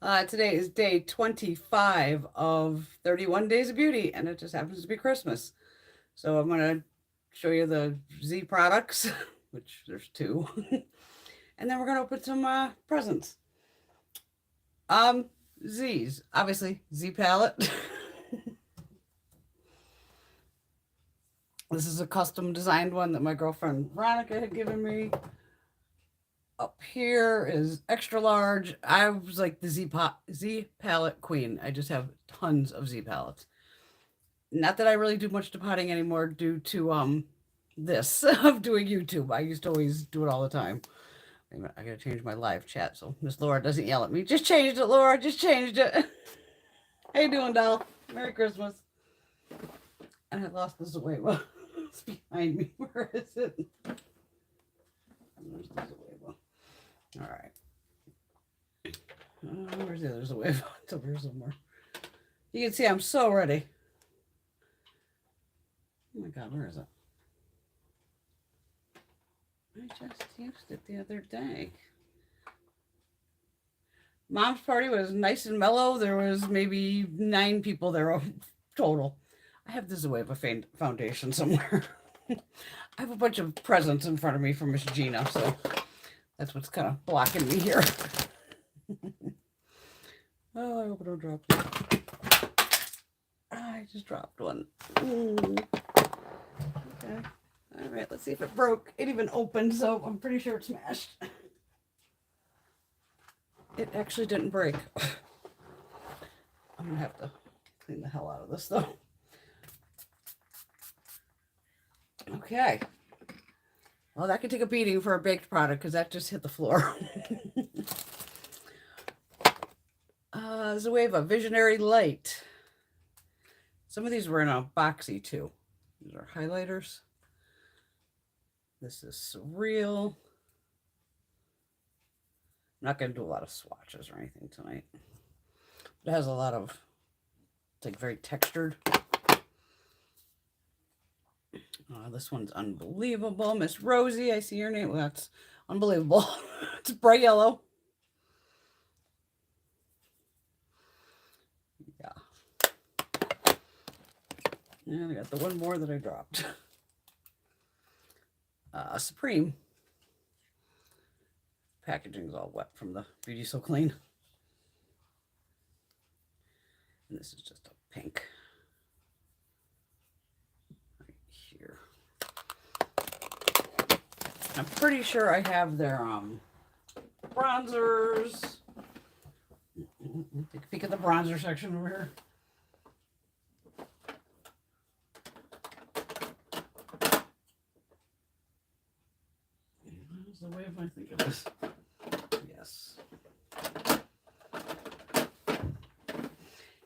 Today is day 25 of 31 Days of Beauty, and it just happens to be Christmas. So I'm going to show you the Z products, which there's two, and then we're going to open some presents. Um, Z's, obviously, Z palette. This is a custom designed one that my girlfriend Veronica had given me. Up here is extra large. I was like the Z palette queen. I just have tons of Z palettes. Not that I really do much depotting anymore due to this of doing YouTube. I used to always do it all the time. I gotta change my live chat so Miss Laura doesn't yell at me. Just changed it, Laura. Just changed it. How you doing, doll? Merry Christmas. And I lost the Zoeva. It's behind me. Where is it? There's the Zoeva. All right. Where's the other Zoeva? It's over here somewhere. You can see I'm so ready. Oh my God, where is it? I just used it the other day. Mom's party was nice and mellow. There was maybe 9 people there total. I have the Zoeva foundation somewhere. I have a bunch of presents in front of me from Miss Gina, so that's what's kind of blocking me here. Oh, I hope I don't drop it. I just dropped one. Okay. All right, let's see if it broke. It even opened, so I'm pretty sure it smashed. It actually didn't break. I'm going to have to clean the hell out of this, though. Okay. Well, that could take a beating for a baked product because that just hit the floor. Zoeva Visionary Light. Some of these were in a boxy too. These are highlighters. This is Surreal. I'm not going to do a lot of swatches or anything tonight. It has a lot of, it's like very textured. This one's unbelievable. Miss Rosie, I see your name. Well, that's unbelievable. It's bright yellow. Yeah. And I got the one more that I dropped. Supreme. Packaging's all wet from the Beauty So Clean. And this is just a pink. Right here. I'm pretty sure I have their bronzers. Take a peek at the bronzer section over here. That's the way I think it is. Yes.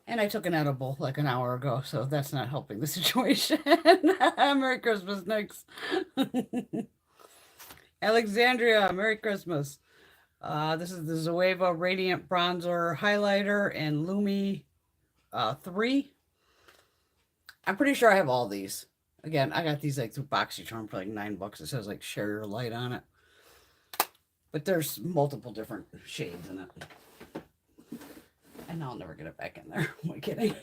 And I took an edible like an hour ago, so that's not helping the situation. Merry Christmas, Nix. Alexandria, Merry Christmas. This is the Zoeva Radiant Bronzer Highlighter and Lumi 3. I'm pretty sure I have all these. Again, I got these like through BoxyCharm for like $9. It says like share your light on it. But there's multiple different shades in it. And I'll never get it back in there. Am I kidding?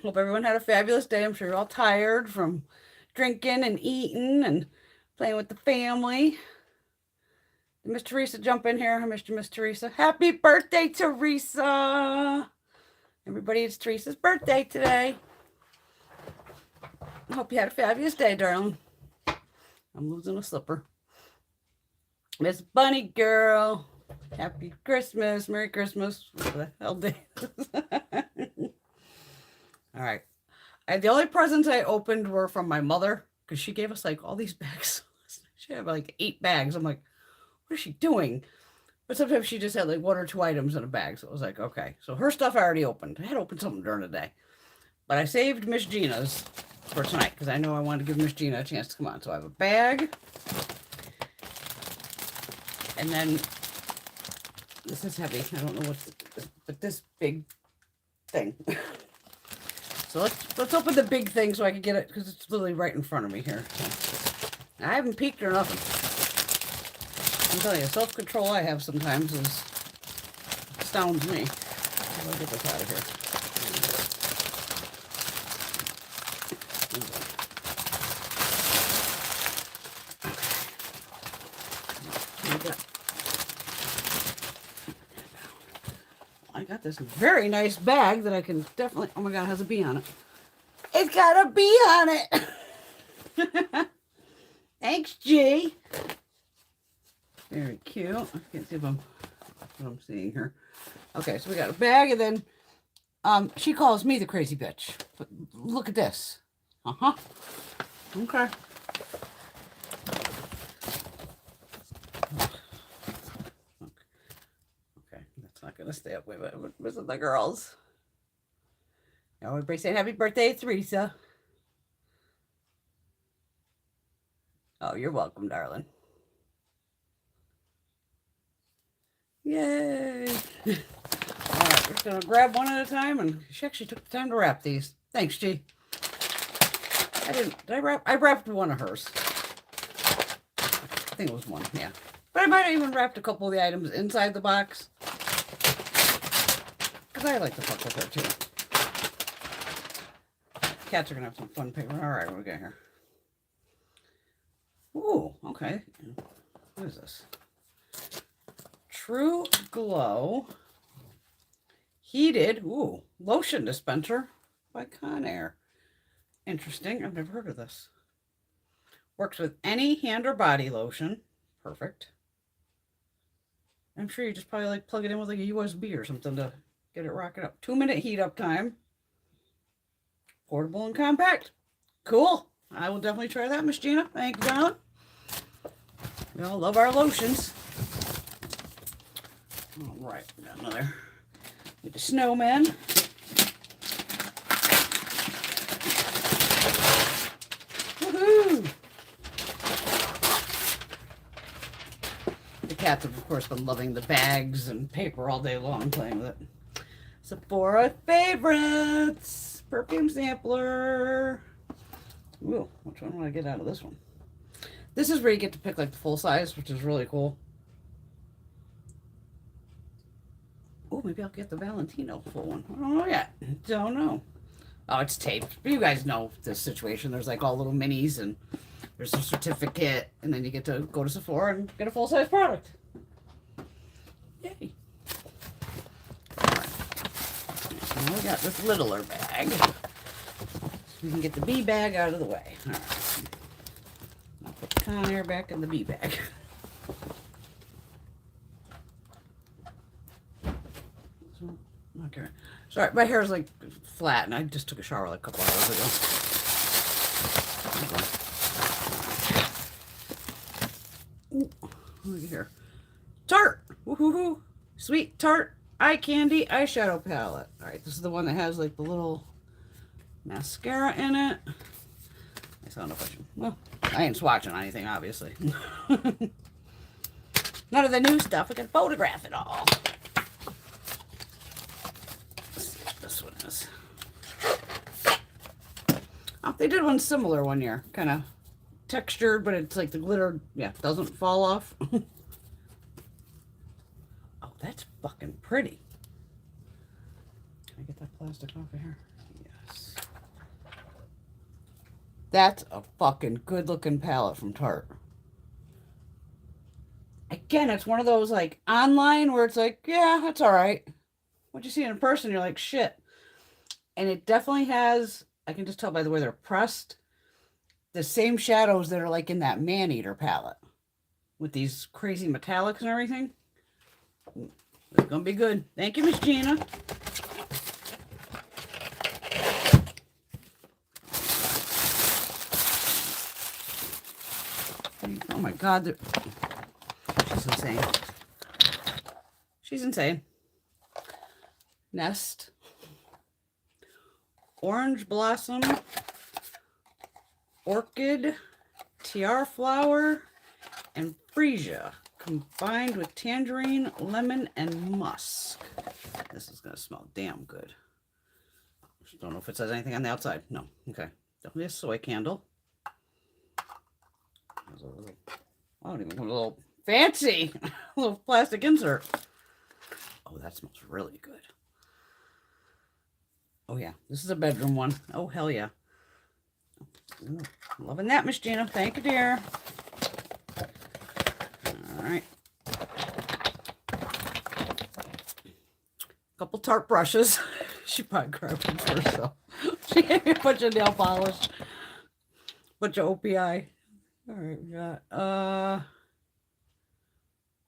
Hope everyone had a fabulous day. I'm sure you're all tired from drinking and eating and playing with the family. Did Miss Teresa jump in here? I missed you, Miss Teresa. Happy birthday, Teresa. Everybody, it's Teresa's birthday today. I hope you had a fabulous day, darling. I'm losing a slipper. Miss Bunny Girl. Happy Christmas. Merry Christmas. What the hell day? All right. The only presents I opened were from my mother because she gave us like all these bags. She had like 8 bags. I'm like, what is she doing? But sometimes she just had like 1 or 2 items in a bag. So it was like, okay. So her stuff I already opened. I had opened something during the day. But I saved Miss Gina's for tonight because I know I wanted to give Miss Gina a chance to come on. So I have a bag. And then this is heavy. I don't know what's this, but this big thing. So let's open the big thing so I can get it because it's literally right in front of me here. So I haven't peeked or nothing. I'm telling you, self-control I have sometimes astounds me. I'll get this out of here. I got this very nice bag that I can definitely, oh my God, it has a bee on it. It's got a bee on it. Thanks, G. Very cute. I can't see if what I'm seeing here. Okay, so we got a bag, and then she calls me the crazy bitch. But look at this. Uh-huh. Okay. Okay, that's not gonna stay up with it. Visit the girls. Now everybody say happy birthday, Teresa. Oh, you're welcome, darling. Yay. All right, we're just gonna grab one at a time, and she actually took the time to wrap these. Thanks, G. I wrapped one of hers. I think it was one, yeah. But I might have even wrapped a couple of the items inside the box. Because I like to fuck with her, too. Cats are going to have some fun paper. All right, what we got here? Ooh, okay. What is this? True Glow Heated, lotion dispenser by Conair. Interesting. I've never heard of this. Works with any hand or body lotion. Perfect. I'm sure you just probably like plug it in with like a USB or something to get it rocking up. 2-minute heat up time. Portable and compact. Cool. I will definitely try that, Miss Gina. Thank you, darling. We all love our lotions. All right, we got another with the snowman. Woohoo! The cats have, of course, been loving the bags and paper all day long, playing with it. Sephora favorites. Perfume sampler. Ooh, which one do I get out of this one? This is where you get to pick like the full size, which is really cool. Oh, maybe I'll get the Valentino full one. I don't know yet. Don't know. Oh, it's taped. But you guys know this situation. There's like all little minis, and there's a certificate, and then you get to go to Sephora and get a full-size product. Yay. All right. Now we got this littler bag. So we can get the bee bag out of the way. All right. I'll put the Conair back in the bee bag. Okay. Sorry, my hair is like flat, and I just took a shower like a couple hours ago. Ooh, look at here. Tarte! Woohoo! Sweet Tarte Eye Candy Eyeshadow Palette. Alright, this is the one that has like the little mascara in it. I don't know if I should. Well, I ain't swatching anything, obviously. None of the new stuff. I can photograph it all. This one is. Oh, they did one similar one year, kind of textured, but it's like the glitter, yeah, doesn't fall off. Oh, that's fucking pretty. Can I get that plastic off of here? Yes. That's a fucking good looking palette from Tarte. Again, it's one of those like online where it's like, yeah, that's all right. Once you see it in person, you're like, shit. And it definitely has, I can just tell by the way they're pressed, the same shadows that are like in that Man-Eater palette. With these crazy metallics and everything. It's going to be good. Thank you, Miss Gina. Oh my God. She's insane. She's insane. Nest. Orange Blossom, Orchid, Tiara Flower, and Freesia, combined with tangerine, lemon, and musk. This is going to smell damn good. Just don't know if it says anything on the outside. No. Okay. Definitely a soy candle. There's a little, I don't even know, a little Fancy. A little plastic insert. Oh, that smells really good. Oh, yeah. This is a bedroom one. Oh, hell yeah. Ooh, loving that, Miss Gina. Thank you, dear. All right. Couple Tarte brushes. She probably grabbed them for herself. She gave me a bunch of nail polish. Bunch of OPI. All right, we got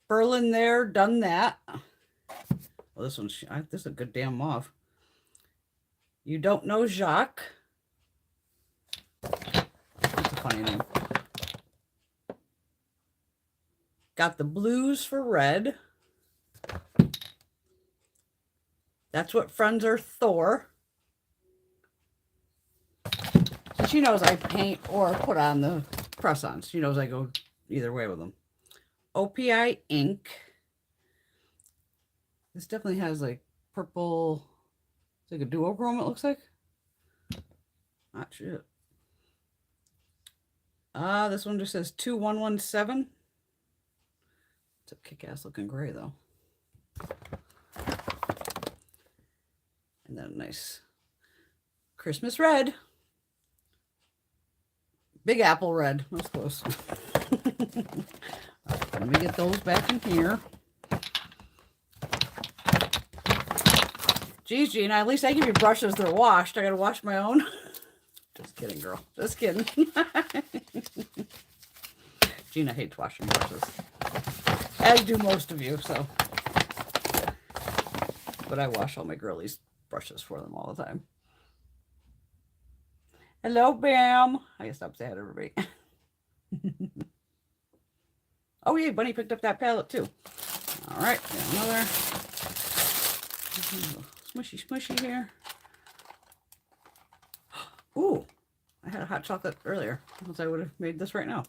Berlin there, done that. Well, this one's this is a good damn mauve. You don't know Jacques. That's a funny name. Got the blues for red. That's what friends are, Thor. So she knows I paint or put on the press-ons. She knows I go either way with them. OPI ink. This definitely has like purple. It's like a duochrome, it looks like. Not shit. This one just says 2117. It's a kick-ass looking gray though. And then a nice Christmas red. Big apple red. That's close. Right, let me get those back in here. Geez, Gina, at least I give you brushes that are washed. I gotta wash my own. Just kidding, girl. Just kidding. Gina hates washing brushes. As do most of you, so. But I wash all my girlies' brushes for them all the time. Hello, Bam. I guess stop saying everybody. Oh, yeah, Bunny picked up that palette, too. All right, got another. Smushy, smushy here. Ooh, I had a hot chocolate earlier. Else I would have made this right now.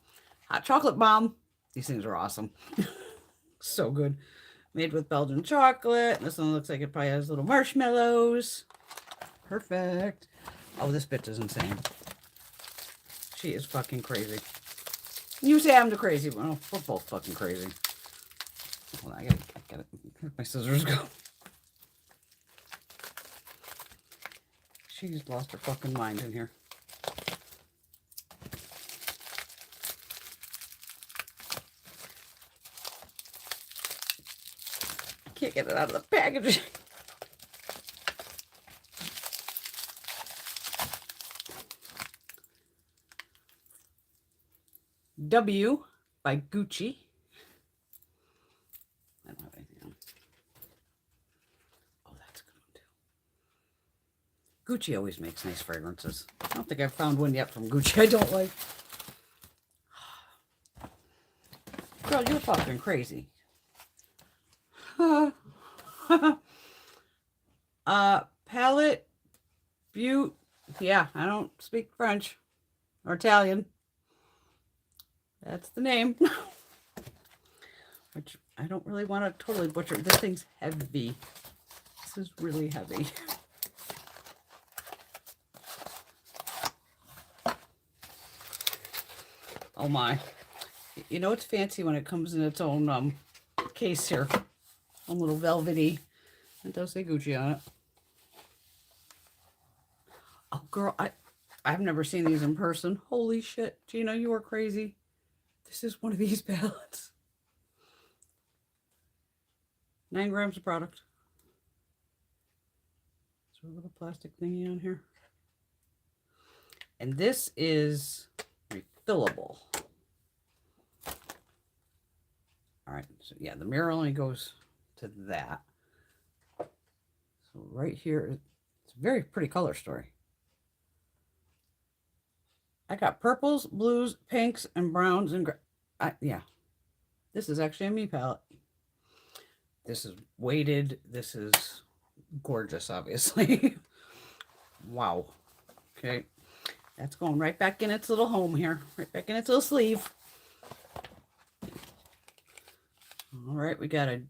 Hot chocolate bomb. These things are awesome. So good. Made with Belgian chocolate. This one looks like it probably has little marshmallows. Perfect. Oh, this bitch is insane. She is fucking crazy. You say I'm the crazy one. Oh, we're both fucking crazy. Hold on, I gotta let my scissors go. She's lost her fucking mind in here. I can't get it out of the package. W by Gucci. I don't have anything on. Oh, that's a good one too. Gucci always makes nice fragrances. I don't think I've found one yet from Gucci I don't like. Girl, you're fucking crazy. Palette Butte. Yeah, I don't speak French or Italian. That's the name. Which I don't really want to totally butcher. This thing's heavy. This is really heavy. Oh my. You know it's fancy when it comes in its own case here. A little velvety. It does say Gucci on it. Oh girl, I've never seen these in person. Holy shit. Gina, you are crazy. This is one of these palettes. 9 grams of product. Is there a little plastic thingy on here? And this is refillable. All right, so yeah, the mirror only goes to that. So right here, it's a very pretty color story. I got purples, blues, pinks, and browns, and yeah. This is actually a me palette. This is weighted. This is gorgeous, obviously. Wow. Okay. That's going right back in its little home here. Right back in its little sleeve. All right, we got a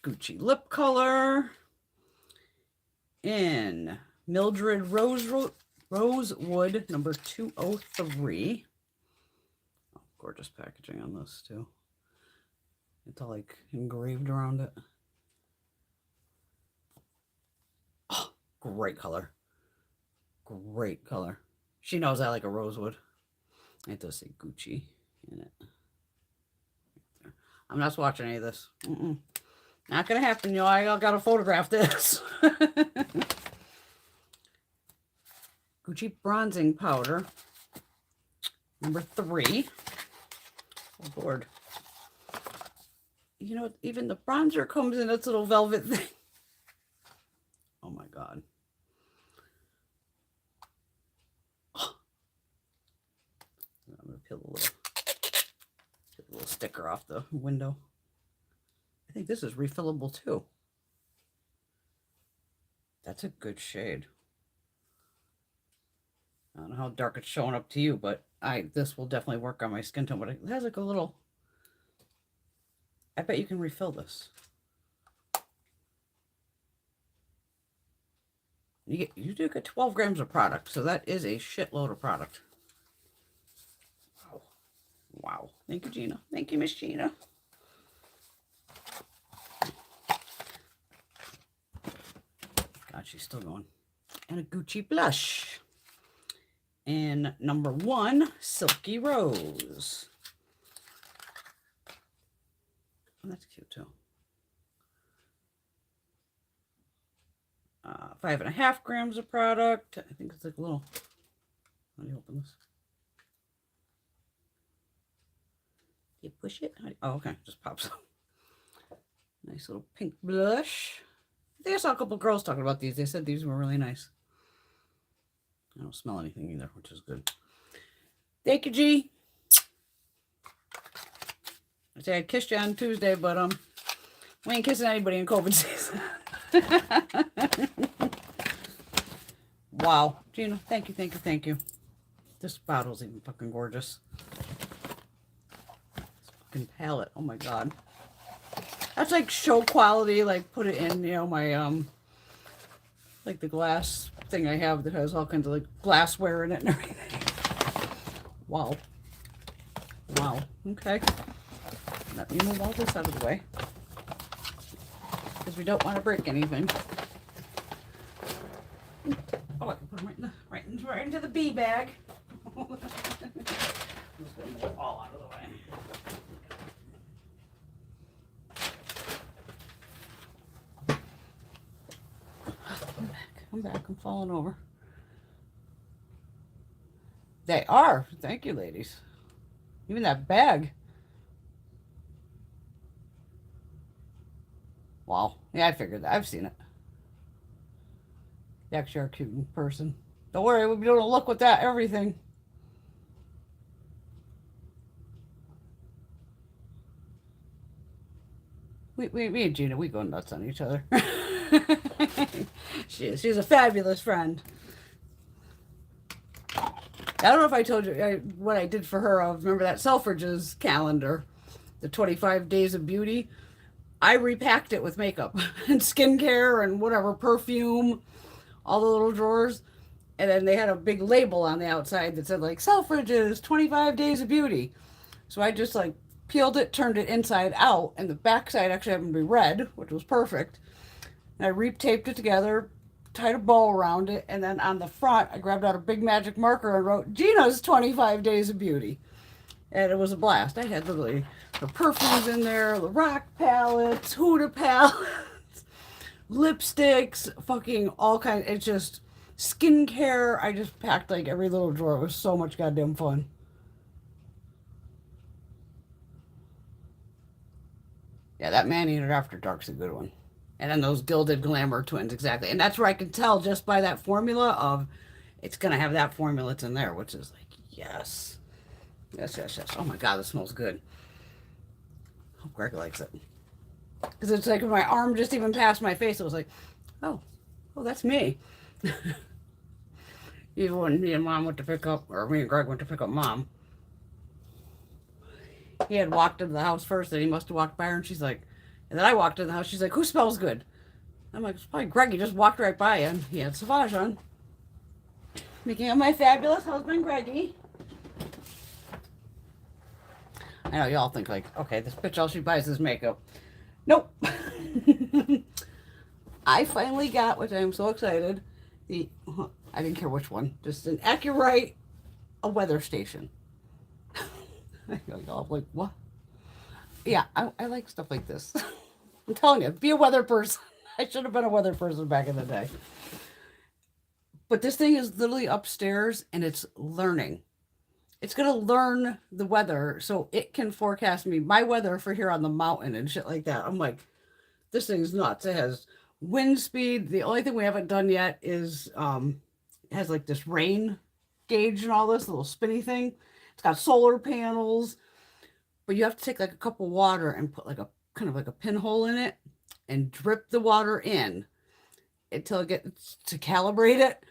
Gucci lip color in Mildred Rosewood number 203. Oh, gorgeous packaging on this too. It's all like engraved around it. Oh, great color. Great color. She knows I like a rosewood. It does say Gucci in it. I'm not swatching any of this. Not gonna happen, y'all. I gotta photograph this. Gucci bronzing powder. Number 3. Oh, Lord. You know, even the bronzer comes in its little velvet thing. Oh, my God. Oh. I'm going to peel the little sticker off the window. I think this is refillable, too. That's a good shade. I don't know how dark it's showing up to you, but this will definitely work on my skin tone. But it has like a little... I bet you can refill this. You do get 12 grams of product, so that is a shitload of product. Wow. Wow. Thank you, Gina. Thank you, Miss Gina. God, she's still going. And a Gucci blush. And number 1, Silky Rose. Oh, that's cute too. 5.5 grams of product. I think it's like a little. Let me open this. You push it. Oh, okay. Just pops up. Nice little pink blush. I think I saw a couple girls talking about these. They said these were really nice. I don't smell anything either, which is good. Thank you, G. I say I kissed you on Tuesday, but we ain't kissing anybody in COVID season. Wow, Gina, thank you, thank you, thank you. This bottle's even fucking gorgeous. This fucking palette, oh my God. That's like show quality. Like put it in, you know, my like the glass thing I have that has all kinds of like glassware in it and everything. Wow. Wow. Okay. Let me move all this out of the way because we don't want to break anything. Oh, I can put them right into the bee bag. I'm just going to move it all out of the way. I'm back. I'm falling over. They are. Thank you, ladies. Even that bag. Wow. Yeah, I figured that. I've seen it. You actually are a cute person. Don't worry, we'll be able to look with that everything. Me and Gina, we go nuts on each other. She's a fabulous friend. I don't know if I told you what I did for her. Remember that Selfridges calendar, the 25 Days of Beauty? I repacked it with makeup and skincare and whatever, perfume, all the little drawers. And then they had a big label on the outside that said like Selfridges 25 Days of Beauty. So I just like peeled it, turned it inside out, and the back side actually happened to be red, which was perfect. And I retaped it together, tied a bow around it, and then on the front, I grabbed out a big magic marker and wrote Gina's 25 Days of Beauty. And it was a blast. I had literally the perfumes in there, the rock palettes, Huda palettes, lipsticks, fucking all kinds. It's just skincare. I just packed like every little drawer. It was so much goddamn fun. Yeah, that Man-Eater After Dark's a good one. And then those Gilded Glamour Twins, exactly. And that's where I can tell just by that formula of it's going to have that formula that's in there, which is like, yes. Yes, yes, yes. Oh my God, this smells good. Hope Greg likes it. Because it's like when my arm just even passed my face, it was like, oh, that's me. Even when me and Mom went to pick up, or me and Greg went to pick up Mom, he had walked into the house first, and he must have walked by her, and she's like, and then I walked in the house, she's like, who smells good? I'm like, it's probably Greg, he just walked right by, and he had Sauvage on. Speaking of my fabulous husband, Greggy. I know y'all think like, okay, this bitch all she buys is makeup. Nope. I finally got, which I'm so excited, the, I didn't care which one, just an Accurite, a weather station. Y'all like, what? Yeah, I like stuff like this. I'm telling you, be a weather person. I should have been a weather person back in the day. But this thing is literally upstairs and it's learning. It's going to learn the weather so it can forecast me my weather for here on the mountain and shit like that. I'm like, this thing's nuts. It has wind speed. The only thing we haven't done yet is it has like this rain gauge and all this little spinny thing. It's got solar panels, but you have to take like a cup of water and put like a kind of like a pinhole in it and drip the water in until it gets to calibrate it.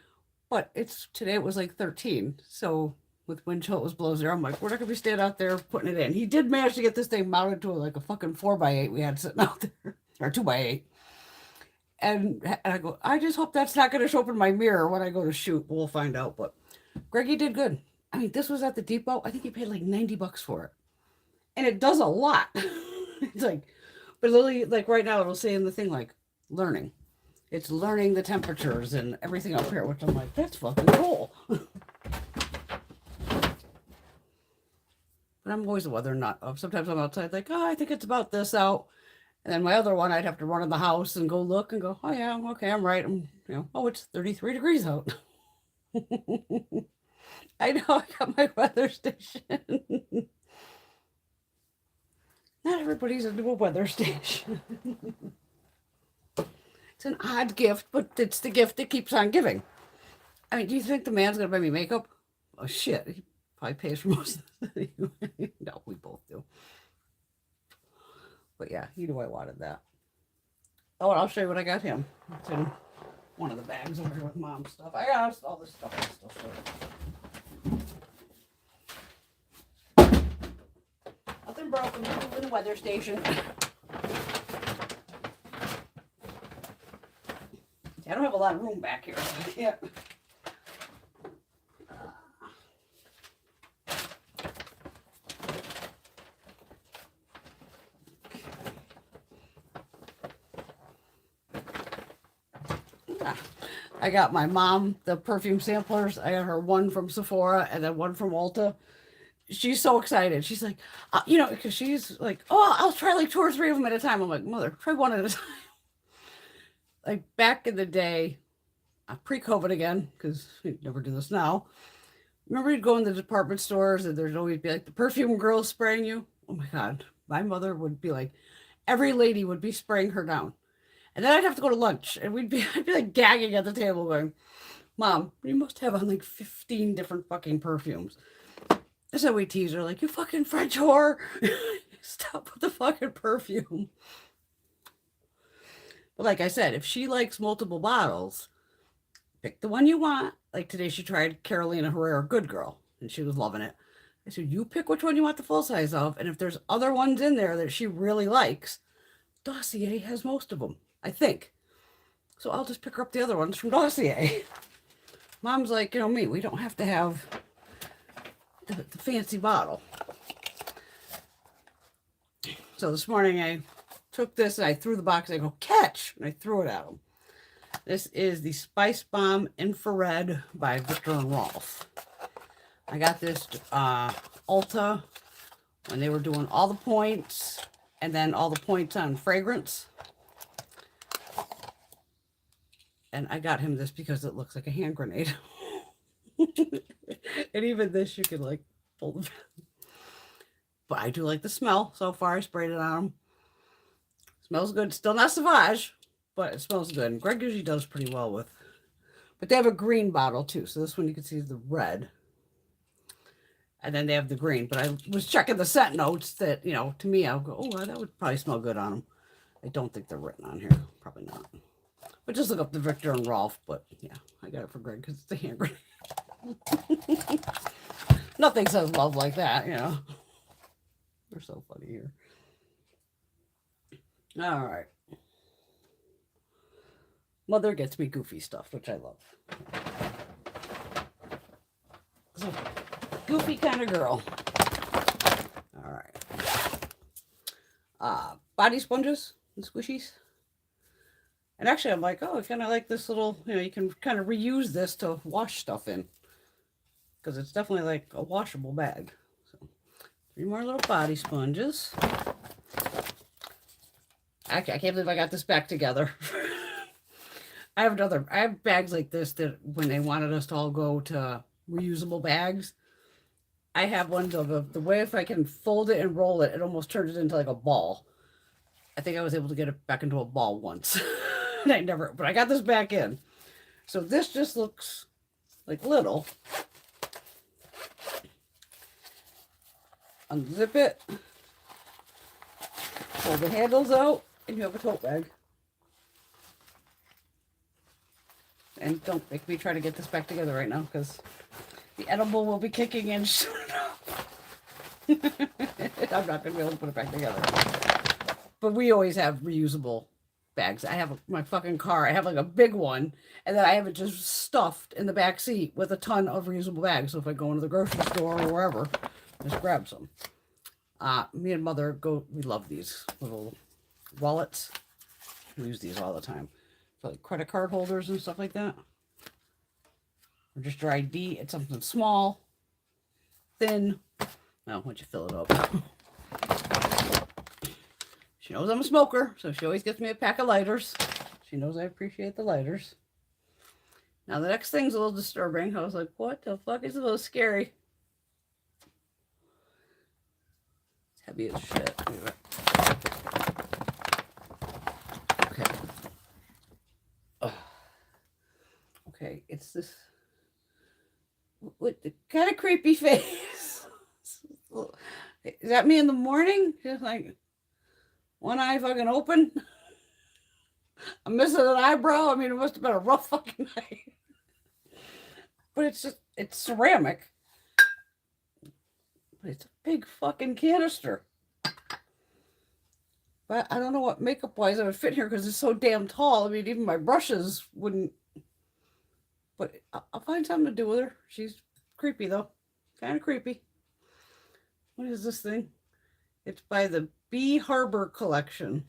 But it's today it was like 13. So with wind chill it was below zero. I'm like, we're not gonna be standing out there putting it in. He did manage to get this thing mounted to like a fucking 4x8 we had sitting out there. Or 2x8. And I go, I just hope that's not gonna show up in my mirror when I go to shoot. We'll find out. But Greggy did good. I mean, this was at the depot. I think he paid like $90 for it. And it does a lot. It's like, but literally, like right now, it'll say in the thing, like, learning. It's learning the temperatures and everything up here, which I'm like, that's fucking cool. But I'm always a weather nut. Sometimes I'm outside, like, oh, I think it's about this out. And then my other one, I'd have to run in the house and go look and go, oh, yeah, okay, I'm right. Oh, it's 33 degrees out. I know, I got my weather station. Not everybody's into a weather station. It's an odd gift, but it's the gift that keeps on giving. I mean, do you think the man's going to buy me makeup? Oh, shit. He probably pays for most of it anyway. No, we both do. But yeah, he knew I wanted that. Oh, and I'll show you what I got him. It's in one of the bags over here with mom's stuff. I got all this stuff I still show you. Nothing broken. We're in the weather station. I don't have a lot of room back here. Yeah. I got my mom the perfume samplers. I got her one from Sephora and then one from Ulta. She's so excited. She's like, because she's like, oh, I'll try like 2 or 3 of them at a time. I'm like, mother, try one at a time. Like back in the day, pre-COVID again, because we never do this now. Remember you'd go in the department stores and there'd always be like the perfume girls spraying you? Oh my God. My mother would be like, every lady would be spraying her down. And then I'd have to go to lunch and I'd be like gagging at the table going, Mom, you must have on like 15 different fucking perfumes. So we tease her like, you fucking French whore. Stop with the fucking perfume. But like I said, if she likes multiple bottles, pick the one you want. Like today she tried Carolina Herrera Good Girl and she was loving it. I said, you pick which one you want the full size of. And if there's other ones in there that she really likes, Dossier has most of them, I think. So I'll just pick her up the other ones from Dossier. Mom's like, me, we don't have to have the fancy bottle. So this morning I took this and I threw the box. I go, catch! And I threw it at him. This is the Spice Bomb Infrared by Viktor and Rolf. I got this Ulta when they were doing all the points and then all the points on fragrance. And I got him this because it looks like a hand grenade. And even this you can like pull the... But I do like the smell. So far I sprayed it on him. Smells good. Still not Sauvage, but it smells good. And Greg usually does pretty well with. But they have a green bottle too. So this one you can see is the red. And then they have the green. But I was checking the scent notes that, to me, I'll go, oh, that would probably smell good on them. I don't think they're written on here. Probably not. But just look up the Viktor and Rolf. But yeah, I got it for Greg because it's a hand grenade. Nothing says love like that, They're so funny here. All right. Mother gets me goofy stuff, which I love. So, goofy kind of girl. All right. body sponges and squishies. And actually, I'm like, oh, I kind of like this little, you can kind of reuse this to wash stuff in. Because it's definitely like a washable bag. So, 3 more little body sponges. I can't believe I got this back together. I have bags like this that when they wanted us to all go to reusable bags, I have one of the way if I can fold it and roll it, it almost turns it into like a ball. I think I was able to get it back into a ball once. And but I got this back in. So this just looks like little. Unzip it. Pull the handles out, and you have a tote bag. And don't make me try to get this back together right now, because the edible will be kicking in soon enough. I'm not going to be able to put it back together. But we always have reusable bags. I have my fucking car. I have like a big one, and then I have it just stuffed in the back seat with a ton of reusable bags. So if I go into the grocery store or wherever, just grab some. Me and Mother we love these little wallets. We use these all the time. For like credit card holders and stuff like that. Or just your ID. It's something small, thin. Now, once you fill it up. She knows I'm a smoker, so she always gets me a pack of lighters. She knows I appreciate the lighters. Now, the next thing's a little disturbing. I was like, what the fuck? Is a little scary. It's heavy as shit. Okay. Okay, it's this with the kind of creepy face. Is that me in the morning? Just like one eye fucking open. I'm missing an eyebrow. I mean, it must have been a rough fucking night. But it's ceramic. But it's a big fucking canister. But I don't know what makeup-wise I would fit here because it's so damn tall. I mean, even my brushes wouldn't. But I'll find something to do with her. She's creepy, though. Kind of creepy. What is this thing? It's by the Bee Harbor collection.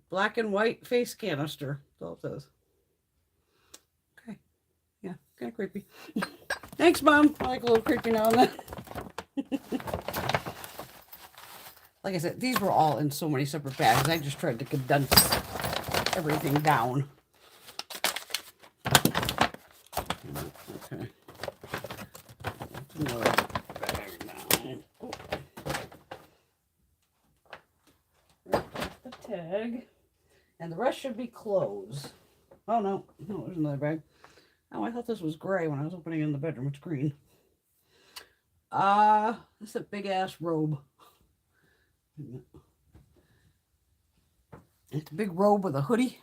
Black and white face canister. That's all it says. Okay. Yeah, kind of creepy. Thanks, Mom. I like a little creepy now and then. Like I said, these were all in so many separate bags. I just tried to condense everything down. Okay. Another bag now. Oh. The tag. And the rest should be clothes. Oh, no. No, there's another bag. Oh, I thought this was gray when I was opening it in the bedroom. It's green. This is a big-ass robe. It's a big robe with a hoodie.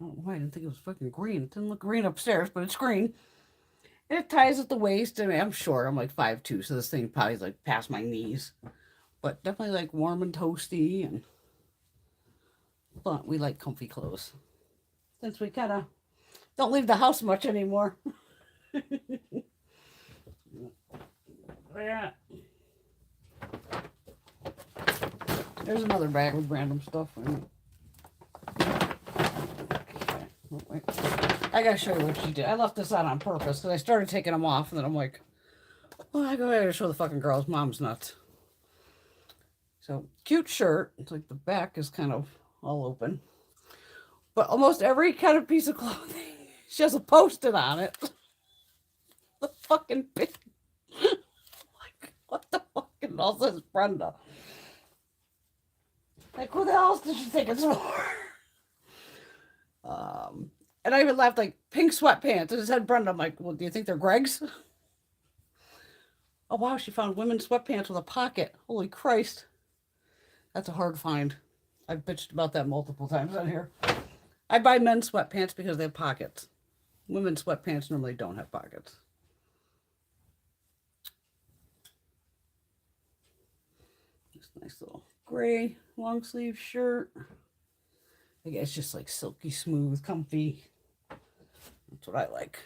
I don't know why I didn't think it was fucking green. It didn't look green upstairs, but it's green. And it ties at the waist. I mean, I'm short. I'm like 5'2", so this thing probably is like past my knees. But definitely like warm and toasty. And but we like comfy clothes. Since we kind of don't leave the house much anymore. Yeah. There's another bag with random stuff in it. Okay. Oh, wait. I gotta show you what she did. I left this on purpose because I started taking them off and then I'm like, well, I gotta show the fucking girls. Mom's nuts. So, cute shirt. It's like the back is kind of all open. But almost every kind of piece of clothing, she has a post-it on it. The fucking big. Like, what the fucking hell says Brenda? Like, who the hell did you think it's for? And I even laughed, like, pink sweatpants. And it said Brenda. I'm like, well, do you think they're Greg's? Oh, wow, she found women's sweatpants with a pocket. Holy Christ. That's a hard find. I've bitched about that multiple times on here. I buy men's sweatpants because they have pockets. Women's sweatpants normally don't have pockets. This nice little gray long sleeve shirt. I guess it's just like silky smooth, comfy. That's what I like.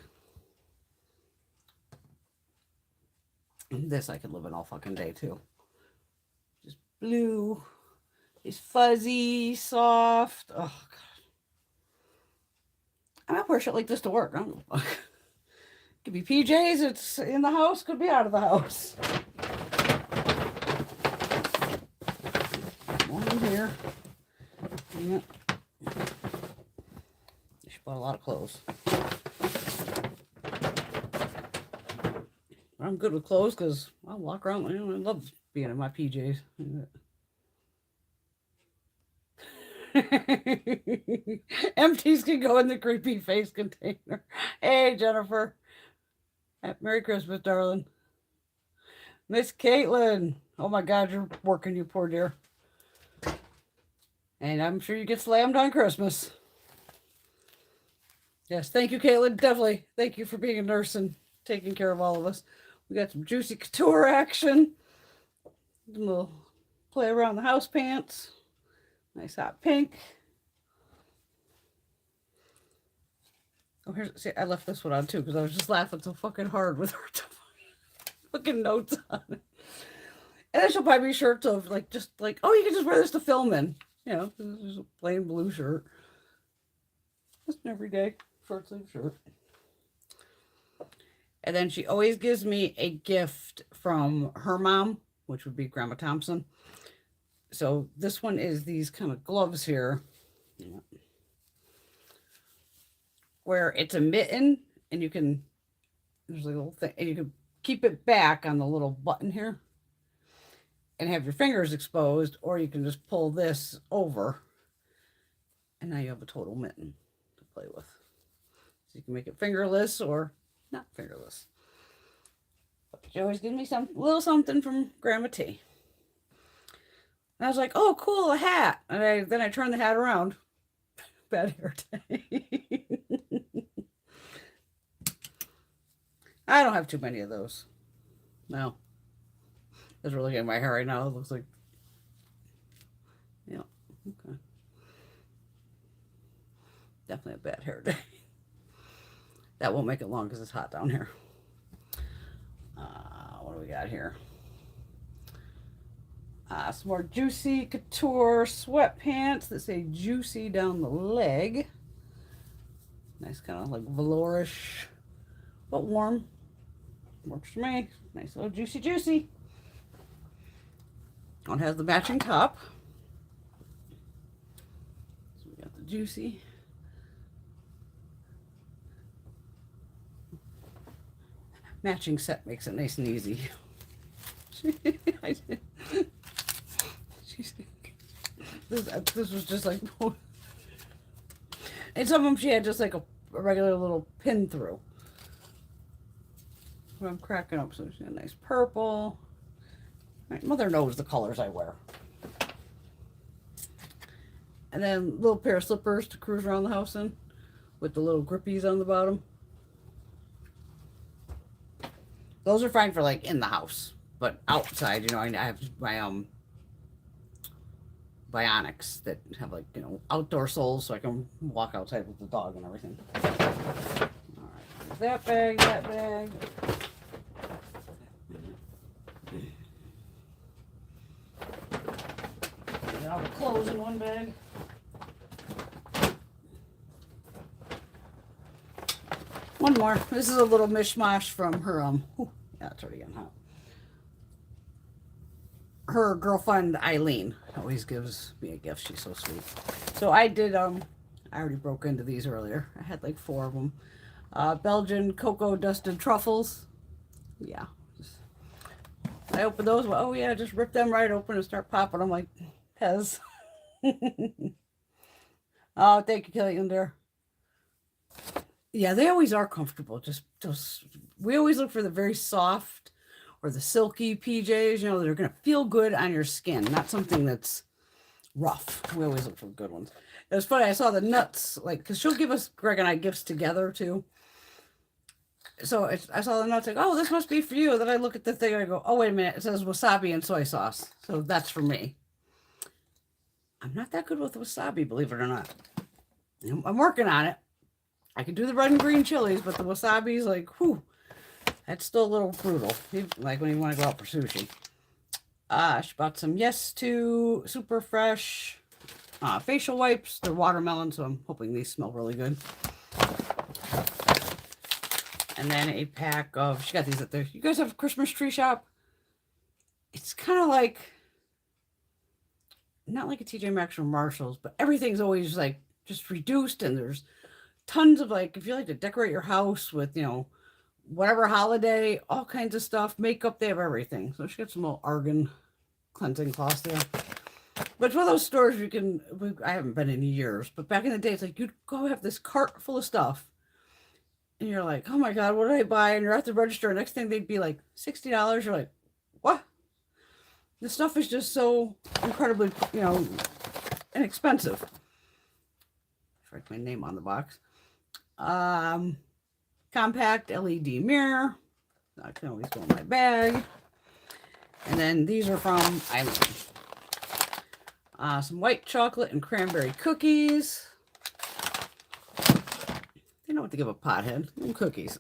And this I could live in all fucking day too. blue. It's fuzzy, soft. Oh, God. I might wear shit like this to work. I don't know. Could be PJs, it's in the house, could be out of the house. One in here. Yeah. She bought a lot of clothes. I'm good with clothes because I'll walk around. I love being in my PJs. Empties can go in the creepy face container. Hey, Jennifer. Merry Christmas, darling. Miss Caitlin. Oh my God, you're working, you poor dear. And I'm sure you get slammed on Christmas. Yes, thank you, Caitlin. Definitely. Thank you for being a nurse and taking care of all of us. We got some juicy couture action. A little play around the house pants. Nice hot pink. Oh, here's, see, I left this one on too because I was just laughing so fucking hard with her fucking notes on it. And then she'll buy me shirts of like, just like, oh, you can just wear this to film in. You know, this is a plain blue shirt. Just an everyday short sleeve shirt. And then she always gives me a gift from her mom, which would be Grandma Thompson. So this one is these kind of gloves here. Yeah. Where it's a mitten and you can, there's a little thing, and you can keep it back on the little button here and have your fingers exposed, or you can just pull this over and now you have a total mitten to play with. So you can make it fingerless or not fingerless. But she always gives me some little something from Grandma T. And I was like, oh, cool, a hat. And then I turned the hat around. Bad hair day. I don't have too many of those. No. As we're looking at my hair right now, it looks like, yeah, okay. Definitely a bad hair day. That won't make it long because it's hot down here. What do we got here? Some more juicy couture sweatpants that say juicy down the leg. Nice kind of like velourish, but warm. Works for me. Nice little juicy, juicy. One has the matching top. So we got the juicy. Matching set makes it nice and easy. This was just like, and some of them she had just like a regular little pin through. But I'm cracking up. So she had a nice purple. My mother knows the colors I wear. And then a little pair of slippers to cruise around the house in with the little grippies on the bottom. Those are fine for like in the house, but outside, you know, I have my Bionics that have like, you know, outdoor soles so I can walk outside with the dog and everything. All right, that bag, that bag. Get all the clothes in one bag. One more. This is a little mishmash from her, yeah, it's already getting hot. Her girlfriend, Eileen, always gives me a gift. She's so sweet. So I did, I already broke into these earlier. I had like 4 of them. Belgian cocoa dusted truffles. Yeah. I opened those. Oh yeah, just rip them right open and start popping them like Pez. Oh, thank you, Killian, dear. Yeah, they always are comfortable. Just we always look for the very soft or the silky PJs, you know, that are going to feel good on your skin, not something that's rough. We always look for good ones. It was funny. I saw the nuts, like, because she'll give us, Greg and I, gifts together, too. So I saw the nuts, like, oh, this must be for you. And then I look at the thing and I go, oh, wait a minute. It says wasabi and soy sauce. So that's for me. I'm not that good with wasabi, believe it or not. I'm working on it. I can do the red and green chilies, but the wasabi's like, whew, that's still a little brutal. Like when you want to go out for sushi. She bought some Yes to Super Fresh facial wipes. They're watermelon, so I'm hoping these smell really good. And then a pack of, she got these at there. You guys have a Christmas tree shop? It's kind of like, not like a TJ Maxx or Marshalls, but everything's always like just reduced, and there's tons of like, if you like to decorate your house with, you know, whatever holiday, all kinds of stuff, makeup, they have everything. So she got some little argan cleansing cloths there. But it's one of those stores you can, I haven't been in years, but back in the day, it's like you'd go have this cart full of stuff. And you're like, oh my God, what did I buy? And you're at the register. Next thing they'd be like $60. You're like, what? The stuff is just so incredibly, you know, inexpensive. Write my name on the box. Compact LED mirror. That can always go in my bag. And then these are from Eileen. Some white chocolate and cranberry cookies. They know what to give a pothead. And cookies.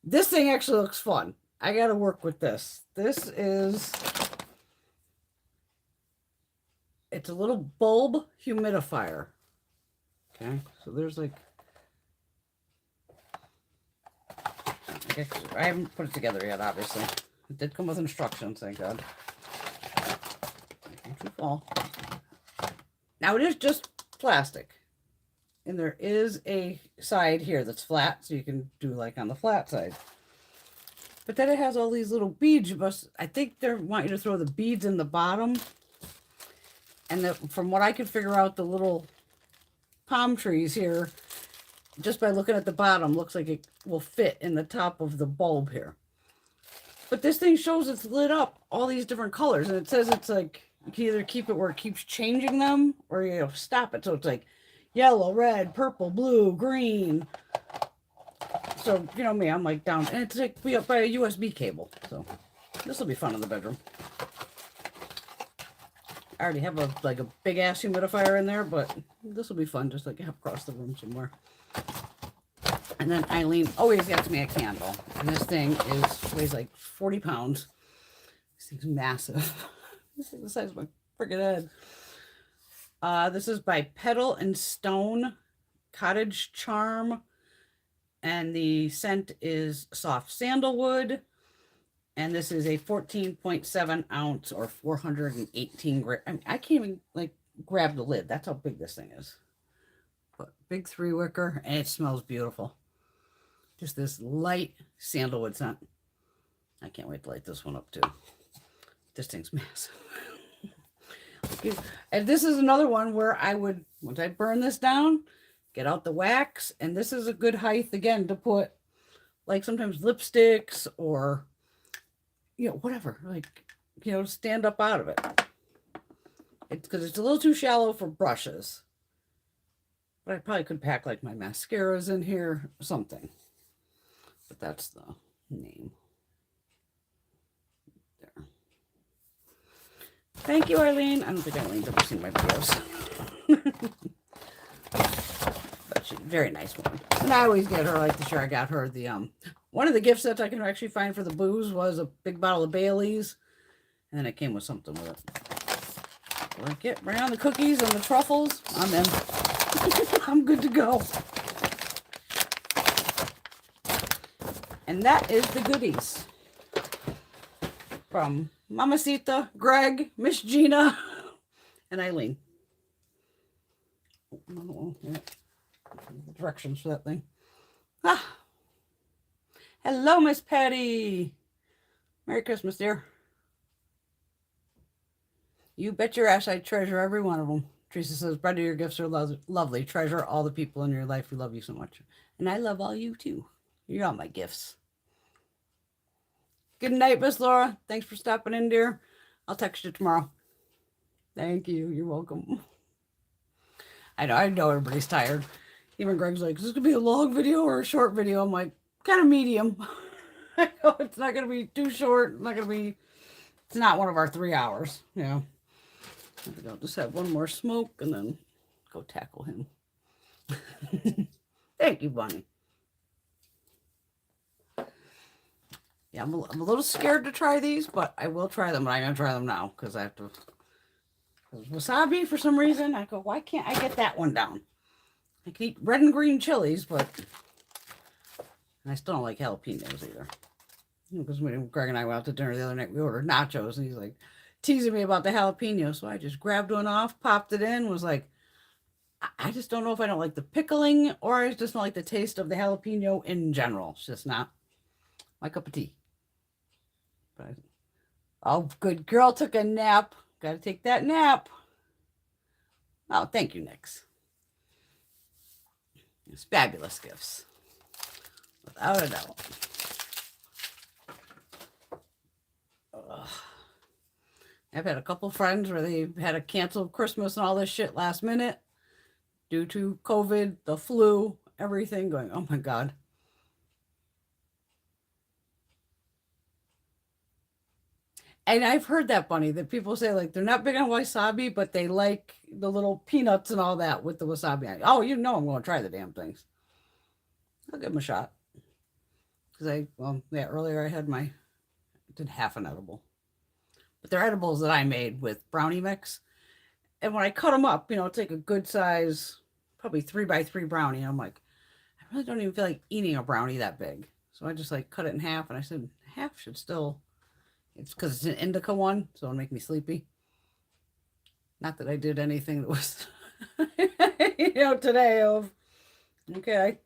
This thing actually looks fun. I got to work with this. This is... It's a little bulb humidifier. Okay, so there's like... I haven't put it together yet, obviously. It did come with instructions, thank God. Don't you fall. Now it is just plastic. And there is a side here that's flat, so you can do like on the flat side. But then it has all these little beads. I think they want you to throw the beads in the bottom. And from what I can figure out, the little palm trees here, just by looking at the bottom, looks like it will fit in the top of the bulb here. But this thing shows it's lit up all these different colors. And it says it's like, you can either keep it where it keeps changing them, or you know, stop it. So it's like yellow, red, purple, blue, green. So, you know me, I'm like down. And it's like we up by a USB cable. So this will be fun in the bedroom. I already have a big ass humidifier in there, but this will be fun, just like have across the room somewhere. And then Eileen always gets me a candle. And this thing weighs like 40 pounds. This thing's massive. This is the size of my freaking head. This is by Petal and Stone Cottage Charm. And the scent is soft sandalwood. And this is a 14.7 ounce or 418 grams. I mean, I can't even like grab the lid. That's how big this thing is. But big 3 wicker, and it smells beautiful. Just this light sandalwood scent. I can't wait to light this one up too. This thing's massive. And this is another one where I would, once I burn this down, get out the wax. And this is a good height again to put like sometimes lipsticks or, you know, whatever, like, you know, stand up out of it. It's because it's a little too shallow for brushes. But I probably could pack like my mascaras in here or something. But that's the name. There. Thank you, Eileen. I don't think Eileen's ever seen my videos. But she's a very nice one. And I always get her, like this year I got her the, one of the gift sets I can actually find for the booze was a big bottle of Bailey's. And then it came with something with it. Bring on the cookies and the truffles. I'm in. I'm good to go. And that is the goodies from Mamacita, Greg, Miss Gina, and Eileen. Oh, yeah. The directions for that thing. Ah. Hello, Miss Patty. Merry Christmas, dear. You bet your ass I treasure every one of them. Teresa says, Brenda, your gifts are lovely. Treasure all the people in your life. We love you so much. And I love all you, too. You're all my gifts. Good night, Miss Laura. Thanks for stopping in, dear. I'll text you tomorrow. Thank you. You're welcome. I know everybody's tired. Even Greg's like, is this going to be a long video or a short video? I'm like, kind of medium. I know it's not going to be too short. It's not one of our 3 hours. You know. I think I'll just have one more smoke and then go tackle him. Thank you, Bunny. Yeah, I'm a little scared to try these, but I will try them. But I'm going to try them now because I have to. Wasabi, for some reason, I go, why can't I get that one down? I can eat red and green chilies, but I still don't like jalapenos either. Because when Greg and I went out to dinner the other night, we ordered nachos, and he's like teasing me about the jalapeno. So I just grabbed one off, popped it in, was like, I just don't know if I don't like the pickling or I just don't like the taste of the jalapeno in general. It's just not my cup of tea. But oh, good girl took a nap. Got to take that nap. Oh, thank you, Nix. It's fabulous gifts. Without a doubt. Ugh. I've had a couple friends where they had to cancel Christmas and all this shit last minute due to COVID, the flu, everything going, oh my God. And I've heard that, Bunny, that people say, like, they're not big on wasabi, but they like the little peanuts and all that with the wasabi. Oh, you know I'm going to try the damn things. I'll give them a shot. Because earlier I had did half an edible. But they're edibles that I made with brownie mix. And when I cut them up, it's like a good size, probably 3x3 brownie. I'm like, I really don't even feel like eating a brownie that big. So I just cut it in half. And I said, half should still... It's because it's an indica one, so it'll make me sleepy. Not that I did anything that was, today of, okay,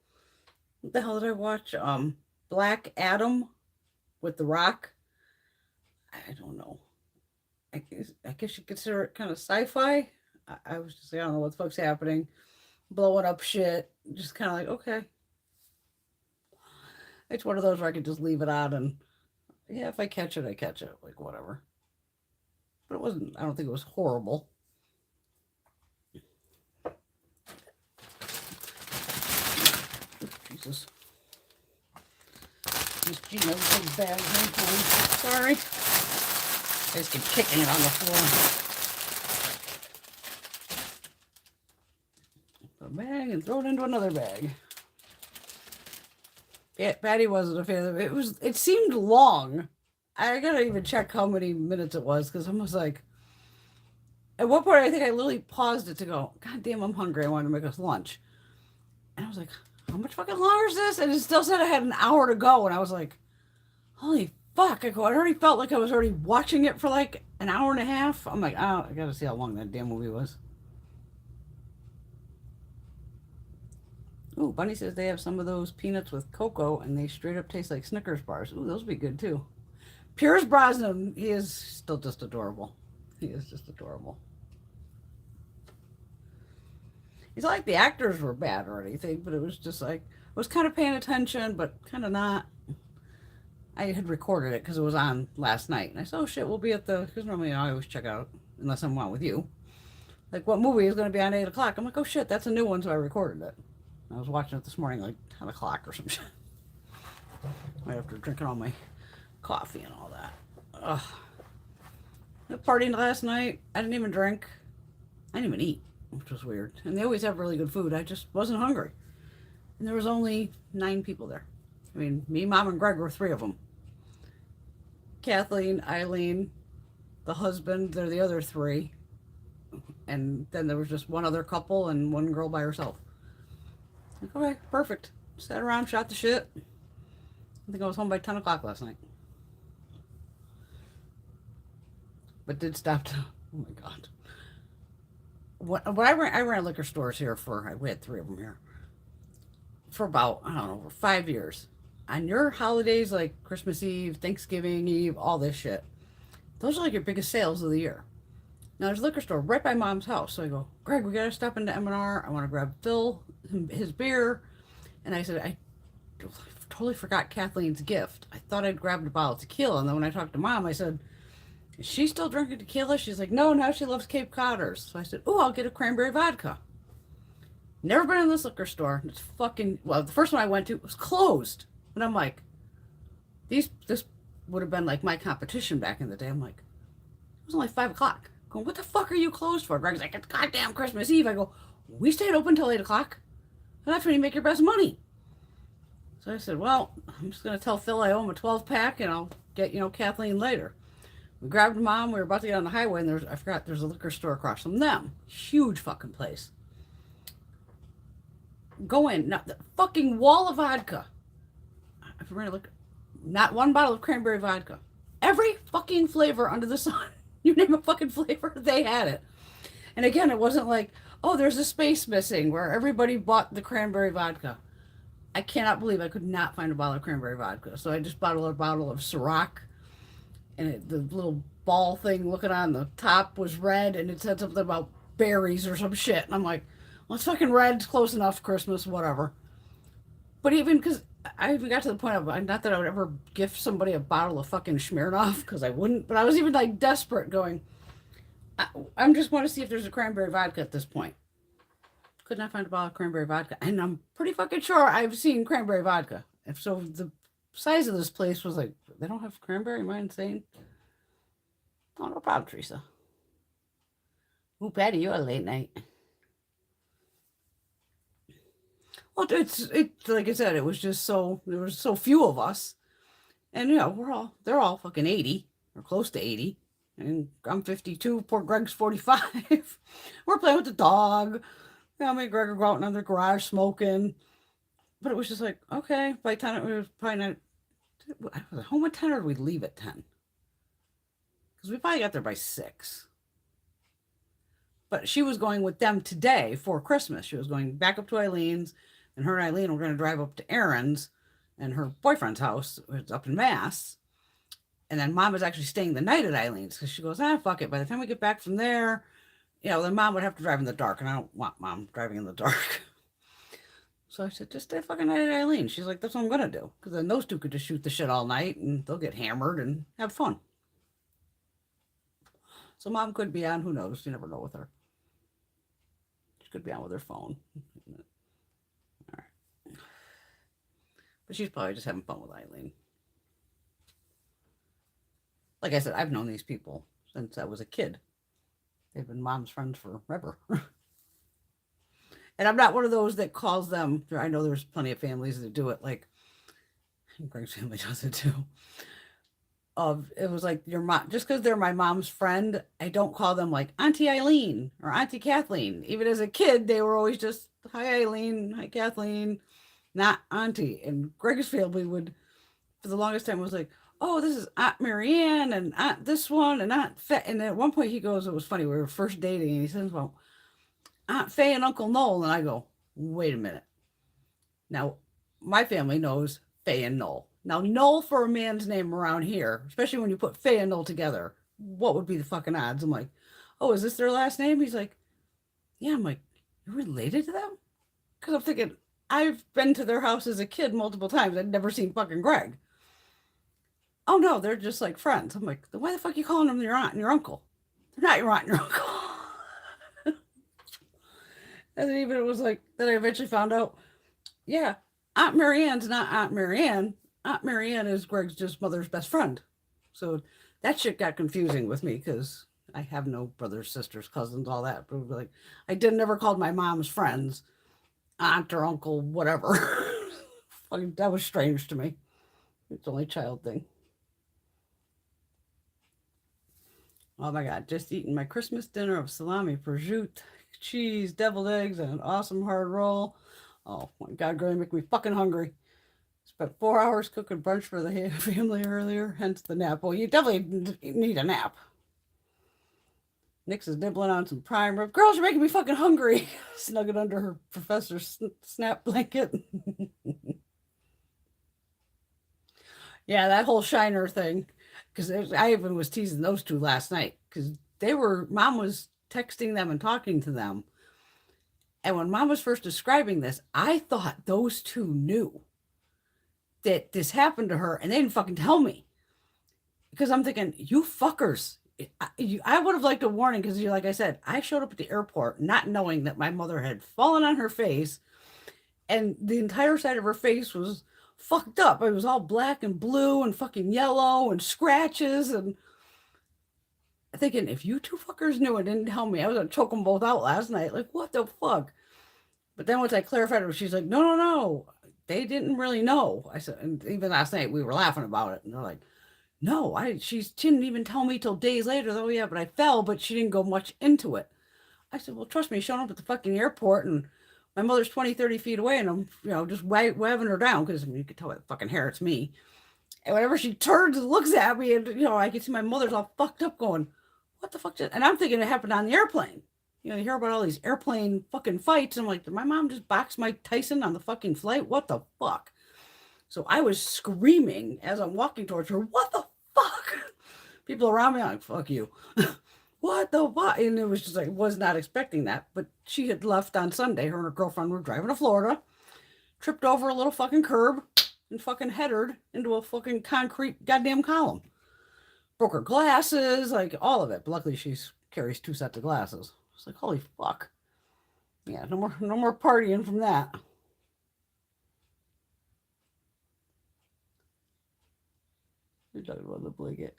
what the hell did I watch? Black Adam with The Rock. I don't know. I guess you consider it kind of sci-fi. I was just like, I don't know what the fuck's happening. Blowing up shit. Just kind of like, okay. It's one of those where I could just leave it on and yeah, if I catch it, I catch it. Like, whatever. But it wasn't, I don't think it was horrible. Jesus. Miss Gina's big bag. Sorry. I just keep kicking it on the floor. Put a bag and throw it into another bag. Yeah, Patty wasn't a fan of it. It seemed long. I gotta even check how many minutes it was because I was like, at one point I think I literally paused it to go, God damn, I'm hungry. I want to make us lunch. And I was like, how much fucking longer is this? And it still said I had an hour to go. And I was like, holy fuck. I already felt like I was already watching it for like an hour and a half. I'm like, oh, I gotta see how long that damn movie was. Ooh, Bunny says they have some of those peanuts with cocoa and they straight up taste like Snickers bars. Ooh, those would be good too. Pierce Brosnan, he is still just adorable. He is just adorable. It's not like the actors were bad or anything, but it was just like, I was kind of paying attention, but kind of not. I had recorded it because it was on last night. And I said, oh shit, we'll be at because normally I always check out, unless I'm on with you. Like, what movie is going to be on 8 o'clock? I'm like, oh shit, that's a new one, so I recorded it. I was watching it this morning, like 10 o'clock or some shit. Right after drinking all my coffee and all that. Ugh. I partied last night. I didn't even drink. I didn't even eat, which was weird. And they always have really good food. I just wasn't hungry. And there was only 9 people there. I mean, me, Mom, and Greg were 3 of them. Kathleen, Eileen, the husband, they're the other 3. And then there was just one other couple and one girl by herself. Like, okay, perfect. Sat around, shot the shit. I think I was home by 10 o'clock last night. But did stop to, oh my God. I ran liquor stores here we had 3 of them here. For about, I don't know, for 5 years. On your holidays, like Christmas Eve, Thanksgiving Eve, all this shit. Those are like your biggest sales of the year. Now there's a liquor store right by Mom's house. So I go, Greg, we gotta stop into M&R. I want to grab Phil his beer. And I said, I totally forgot Kathleen's gift. I thought I'd grabbed a bottle of tequila. And then when I talked to Mom, I said, is she still drinking tequila? She's like, no, now she loves Cape Codders. So I said, oh, I'll get a cranberry vodka. Never been in this liquor store. It's fucking, well, the first one I went to was closed. And I'm like, this would have been like my competition back in the day. I'm like, it was only 5 o'clock. Going, what the fuck are you closed for? Greg's like, it's goddamn Christmas Eve. I go, we stayed open till 8 o'clock. And that's when you make your best money. So I said, well, I'm just going to tell Phil I owe him a 12 pack and I'll get, Kathleen later. We grabbed Mom. We were about to get on the highway and I forgot there's a liquor store across from them. Huge fucking place. Go in. Not the fucking wall of vodka. If we're going to look, not one bottle of cranberry vodka. Every fucking flavor under the sun. You name a fucking flavor, they had it. And again, it wasn't like, oh, there's a space missing where everybody bought the cranberry vodka. I cannot believe I could not find a bottle of cranberry vodka. So I just bought a bottle of Ciroc, and the little ball thing looking on the top was red, and it said something about berries or some shit. And I'm like, well, it's fucking red, it's close enough, Christmas, whatever. But even because I even got to the point of, not that I would ever gift somebody a bottle of fucking Smirnoff, because I wouldn't, but I was even like desperate going, I'm just want to see if there's a cranberry vodka at this point. Could not find a bottle of cranberry vodka. And I'm pretty fucking sure I've seen cranberry vodka. If so, the size of this place was like, they don't have cranberry? Am I insane? Oh, no problem, Teresa. Ooh, Patty, you're a late night. Well, it's like I said, it was just there was so few of us. And, they're all fucking 80 or close to 80. And I'm 52, poor Greg's 45. We're playing with the dog. Me and Greg are out in the garage smoking. But it was just like, okay, by 10, it was probably not, I was home at 10 or did we leave at 10? Because we probably got there by 6. But she was going with them today for Christmas. She was going back up to Eileen's, and her and Eileen were going to drive up to Erin's and her boyfriend's house, which is up in Mass. And then Mom was actually staying the night at Eileen's because she goes, fuck it. By the time we get back from there, then Mom would have to drive in the dark, and I don't want Mom driving in the dark. So I said, just stay fucking night at Eileen. She's like, that's what I'm going to do. Because then those two could just shoot the shit all night, and they'll get hammered and have fun. So Mom could be on, who knows? You never know with her. She could be on with her phone. All right. But she's probably just having fun with Eileen. Like I said, I've known these people since I was a kid. They've been Mom's friends forever. And I'm not one of those that calls them. I know there's plenty of families that do it. Like Greg's family does it too. It was like your mom, just because they're my mom's friend, I don't call them like Auntie Eileen or Auntie Kathleen. Even as a kid, they were always just, hi Eileen, hi Kathleen, not Auntie. And Greg's family would, for the longest time, was like, oh, this is Aunt Marianne and Aunt this one and Aunt Faye. And at one point he goes, it was funny, we were first dating, and he says, well, Aunt Faye and Uncle Noel. And I go, wait a minute. Now, my family knows Faye and Noel. Now, Noel for a man's name around here, especially when you put Faye and Noel together, what would be the fucking odds? I'm like, oh, is this their last name? He's like, yeah. I'm like, you're related to them? Because I'm thinking, I've been to their house as a kid multiple times. I'd never seen fucking Greg. Oh, no, they're just like friends. I'm like, why the fuck are you calling them your aunt and your uncle? They're not your aunt and your uncle. And then even it was like, then I eventually found out, yeah, Aunt Marianne's not Aunt Marianne. Aunt Marianne is Greg's just mother's best friend. So that shit got confusing with me because I have no brothers, sisters, cousins, all that. But like, I never called my mom's friends aunt or uncle, whatever. That was strange to me. It's only a child thing. Oh my God, just eating my Christmas dinner of salami, prosciutto, cheese, deviled eggs, and an awesome hard roll. Oh my God, going to make me fucking hungry. Spent 4 hours cooking brunch for the family earlier, hence the nap. Well, you definitely need a nap. Nix is nibbling on some prime rib. Girls, you're making me fucking hungry. Snugged under her professor's snap blanket. Yeah, that whole Shiner thing. Because I even was teasing those two last night. Because Mom was texting them and talking to them. And when Mom was first describing this, I thought those two knew that this happened to her, and they didn't fucking tell me. Because I'm thinking, you fuckers. I would have liked a warning, because like I said, I showed up at the airport not knowing that my mother had fallen on her face, and the entire side of her face was fucked up. It was all black and blue and fucking yellow and scratches, and thinking, if you two fuckers knew and didn't tell me, I was going to choke them both out last night. Like, what the fuck? But then once I clarified it, she's like, no. they didn't really know. I said, and even last night we were laughing about it, and they're like, no, she didn't even tell me till days later. Oh yeah, but I fell, but she didn't go much into it. I said, well, trust me, showing up at the fucking airport and my mother's 20, 30 feet away and I'm, just waving her down because you could tell by the fucking hair it's me. And whenever she turns and looks at me and, I can see my mother's all fucked up going, what the fuck? And I'm thinking it happened on the airplane. You hear about all these airplane fucking fights. And I'm like, did my mom just box Mike Tyson on the fucking flight? What the fuck? So I was screaming as I'm walking towards her, what the fuck? People around me are like, fuck you. What the what? And it was just like, was not expecting that. But she had left on Sunday. Her and her girlfriend were driving to Florida, tripped over a little fucking curb, and fucking headed into a fucking concrete goddamn column. Broke her glasses, like all of it. But luckily she carries 2 sets of glasses. It's like, holy fuck. Yeah, no more partying from that. You're talking about the blanket.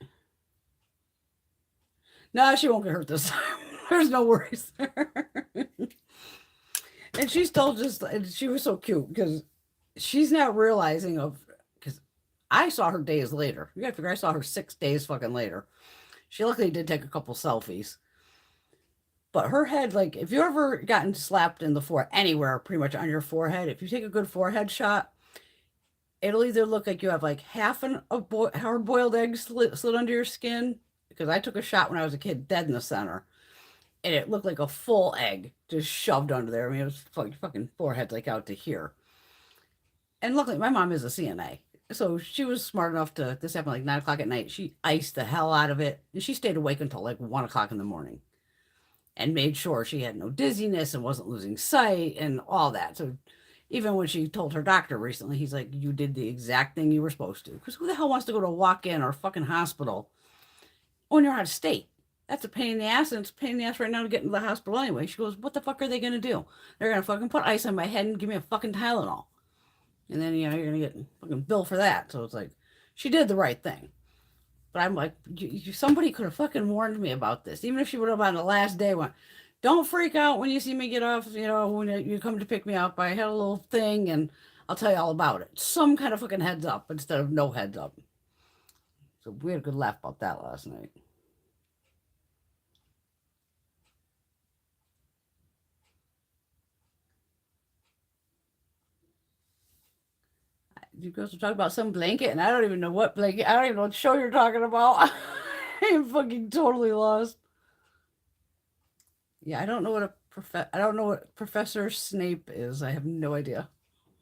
No, she won't get hurt this time. There's no worries. And she's still just, she was so cute because she's not realizing because I saw her days later. You gotta figure I saw her 6 days fucking later. She luckily did take a couple selfies. But her head, like, if you ever gotten slapped in the forehead, anywhere pretty much on your forehead, if you take a good forehead shot, it'll either look like you have like half a hard-boiled egg slid under your skin, because I took a shot when I was a kid, dead in the center, and it looked like a full egg just shoved under there. I mean, it was fucking forehead like out to here. And luckily, my mom is a CNA, so she was smart enough to. This happened like 9 o'clock at night. She iced the hell out of it, and she stayed awake until like 1 o'clock in the morning, and made sure she had no dizziness and wasn't losing sight and all that. So even when she told her doctor recently, he's like, you did the exact thing you were supposed to. Because who the hell wants to go to a walk-in or a fucking hospital when you're out of state? That's a pain in the ass, and it's a pain in the ass right now to get into the hospital anyway. She goes, what the fuck are they going to do? They're going to fucking put ice on my head and give me a fucking Tylenol. And then, you're going to get a fucking bill for that. So it's like, she did the right thing. But I'm like, somebody could have fucking warned me about this. Even if she would have on the last day went, don't freak out when you see me get off, when you come to pick me up. I had a little thing and I'll tell you all about it. Some kind of fucking heads up instead of no heads up. So we had a good laugh about that last night. You guys were talking about some blanket, and I don't even know what blanket. I don't even know what show you're talking about. I'm fucking totally lost. Yeah, I don't know what I don't know what Professor Snape is. I have no idea.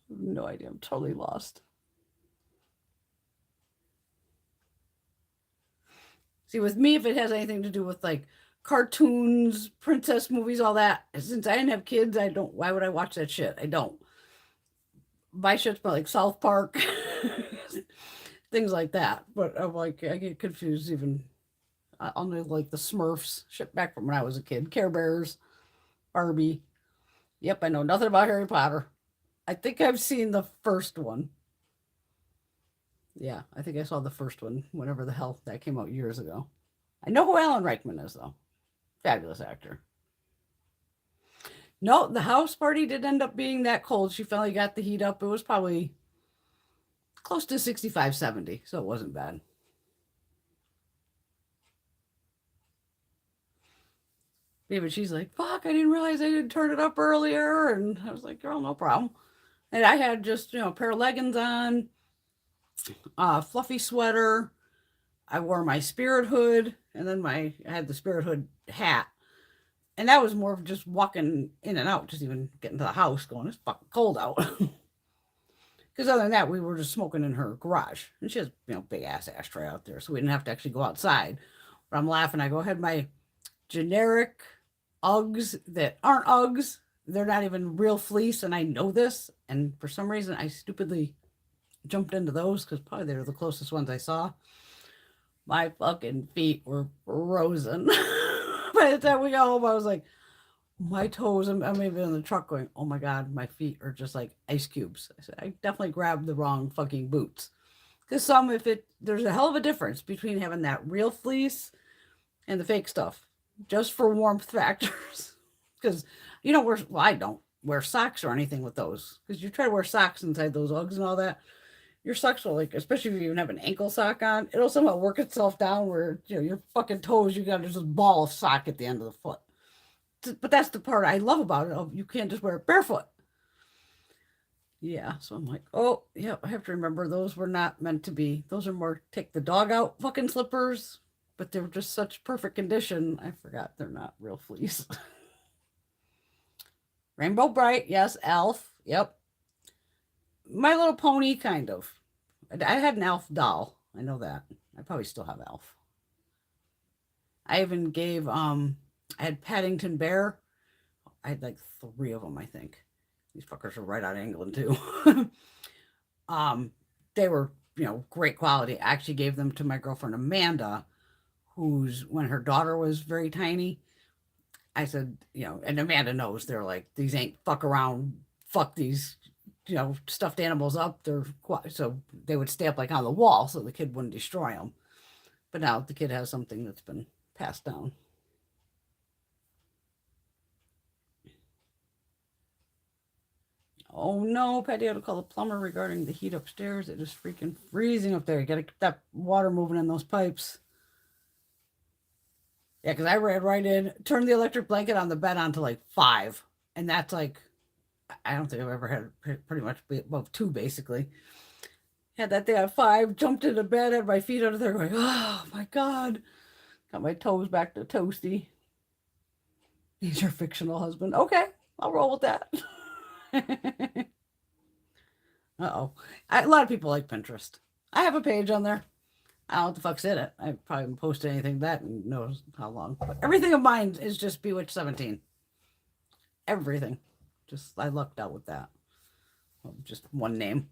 No idea. I'm totally lost. See, with me, if it has anything to do with like cartoons, princess movies, all that, since I didn't have kids, I don't. Why would I watch that shit? I don't. My shit's about like South Park, things like that. But I'm like, I get confused even. I'll know like the Smurfs, shit back from when I was a kid, Care Bears, Barbie. Yep, I know nothing about Harry Potter. I think I've seen the first one. Yeah, I think I saw the first one, whenever the hell that came out years ago. I know who Alan Rickman is, though. Fabulous actor. No, the house party did end up being that cold. She finally got the heat up. It was probably close to 65, 70, so it wasn't bad. Yeah, but she's like, fuck, I didn't realize I didn't turn it up earlier. And I was like, girl, no problem. And I had just, a pair of leggings on, a fluffy sweater. I wore my spirit hood, and then I had the spirit hood hat. And that was more of just walking in and out, just even getting to the house going, it's fucking cold out. Because other than that, we were just smoking in her garage. And she has, big ass ashtray out there, so we didn't have to actually go outside. But I'm laughing. I go, I had my generic Uggs that aren't Uggs. They're not even real fleece, and I know this. And for some reason, I stupidly jumped into those because probably they were the closest ones I saw. My fucking feet were frozen. By the time we got home, I was like, my toes, I'm maybe in the truck going, oh my God, my feet are just like ice cubes. I said, I definitely grabbed the wrong fucking boots. Because there's a hell of a difference between having that real fleece and the fake stuff, just for warmth factors. Because you don't wear, well, I don't. wear socks or anything with those, because you try to wear socks inside those Uggs and all that. Your socks will, like, especially if you even have an ankle sock on, it'll somehow work itself down where, your fucking toes, you got just this ball of sock at the end of the foot. But that's the part I love about it. You can't just wear it barefoot. Yeah, so I'm like, oh, yeah, I have to remember those were not meant to be. Those are more take the dog out fucking slippers, but they were just such perfect condition. I forgot they're not real fleece. Rainbow Bright, yes, Elf, yep. My Little Pony, kind of. I had an Elf doll. I know that. I probably still have Elf. I even gave I had Paddington Bear. I had like 3 of them, I think. These fuckers are right out of England too. um, they were, great quality. I actually gave them to my girlfriend Amanda, who's when her daughter was very tiny. I said, and Amanda knows they're like, these ain't fuck around, fuck these, stuffed animals up. So they would stay up like on the wall so the kid wouldn't destroy them. But now the kid has something that's been passed down. Oh no, Patty had to call the plumber regarding the heat upstairs. It is freaking freezing up there. You gotta get that water moving in those pipes. Yeah, because I ran right in, turned the electric blanket on the bed on to like 5. And that's like, I don't think I've ever had pretty much above 2, basically. Had that thing at 5, jumped into bed, had my feet under there going, oh my God. Got my toes back to toasty. He's your fictional husband. Okay, I'll roll with that. Uh-oh. A lot of people like Pinterest. I have a page on there. I don't know what the fuck's in it. I probably haven't posted anything that and knows how long. But everything of mine is just Bewitched 17. Everything. Just, I lucked out with that. Well, just one name.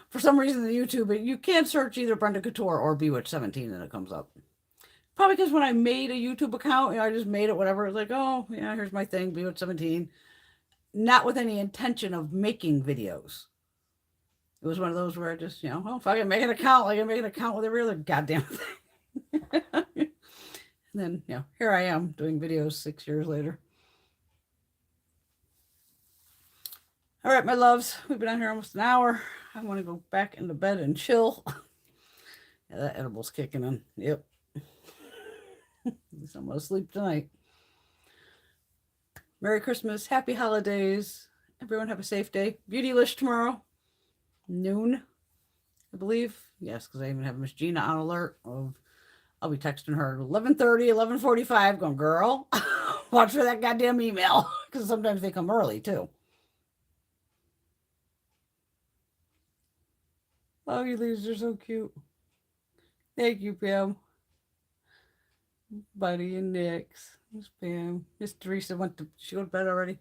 For some reason, the YouTube, you can't search either Brenda Couture or Bewitched 17 and it comes up. Probably because when I made a YouTube account, I just made it whatever. It was like, oh, yeah, here's my thing, Bewitched 17. Not with any intention of making videos. It was one of those where I just, oh, if I can make an account, I can make an account with every other goddamn thing. And then, here I am doing videos 6 years later. All right, my loves, we've been on here almost an hour. I want to go back into bed and chill. Yeah, that edible's kicking in. Yep. At least I'm going to sleep tonight. Merry Christmas. Happy holidays. Everyone have a safe day. Beautylish tomorrow. Noon, I believe. Yes, because I even have Miss Gina on alert. I'll be texting her at 11:30, 11:45 going, girl, watch for that goddamn email. Because sometimes they come early, too. Oh, you leaves are so cute. Thank you, Pam. Buddy and Nix. Miss Pam. Miss Teresa she went to bed already.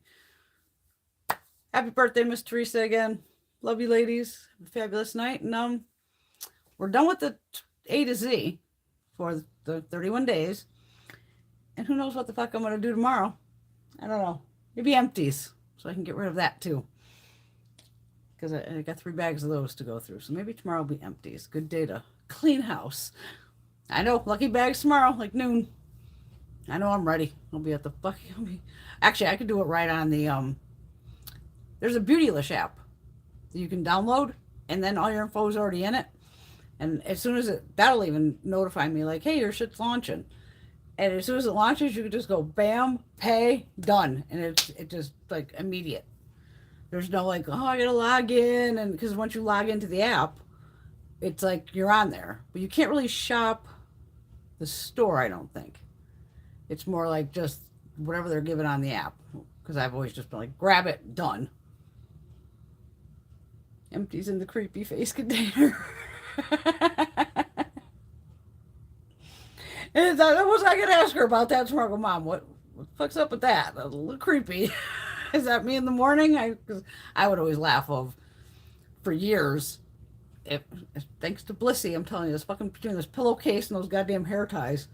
Happy birthday, Miss Teresa, again. Love you, ladies. Have a fabulous night. And we're done with the A to Z for the 31 days. And who knows what the fuck I'm going to do tomorrow. I don't know. Maybe empties, so I can get rid of that, too. Because I got 3 bags of those to go through. So maybe tomorrow will be empties. Good day to clean house. I know, lucky bags tomorrow, like noon. I know I'm ready. I'll be at the fucking... Actually, I could do it right on the... There's a Beautylish app that you can download, and then all your info is already in it. And as soon as that'll even notify me, like, hey, your shit's launching. And as soon as it launches, you can just go, bam, pay, done. And it's just, like, immediate. There's no, like, oh, I gotta log in. And because once you log into the app, it's like you're on there. But you can't really shop the store, I don't think. It's more like just whatever they're giving on the app. Because I've always just been like, grab it, done. Empties in the creepy face container. And I was I gonna ask her about that tomorrow. Mom, what the fuck's up with that? That's a little creepy. Is that me in the morning? Cause I would always laugh for years. Thanks to Blissy, I'm telling you, this fucking between this pillowcase and those goddamn hair ties.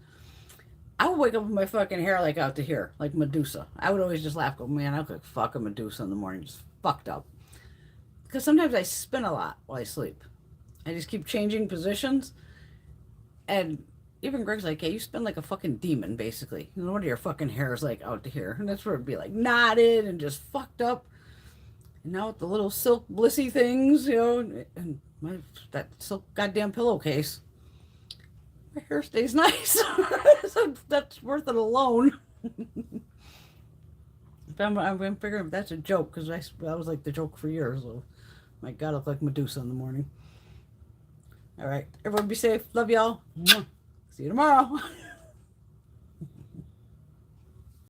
I would wake up with my fucking hair like out to here, like Medusa. I would always just laugh, go, man, I look like fuck a Medusa in the morning, just fucked up. Because sometimes I spin a lot while I sleep. I just keep changing positions. And even Greg's like, hey, you spin like a fucking demon, basically. No wonder your fucking hair is like out to here. And that's where it'd be like knotted and just fucked up. now with the little silk blissy things, you know, and that silk goddamn pillowcase, my hair stays nice. So that's worth it alone. I'm figuring that's a joke because that was like the joke for years. So, my God, I look like Medusa in the morning. All right, everyone be safe. Love y'all. See you tomorrow.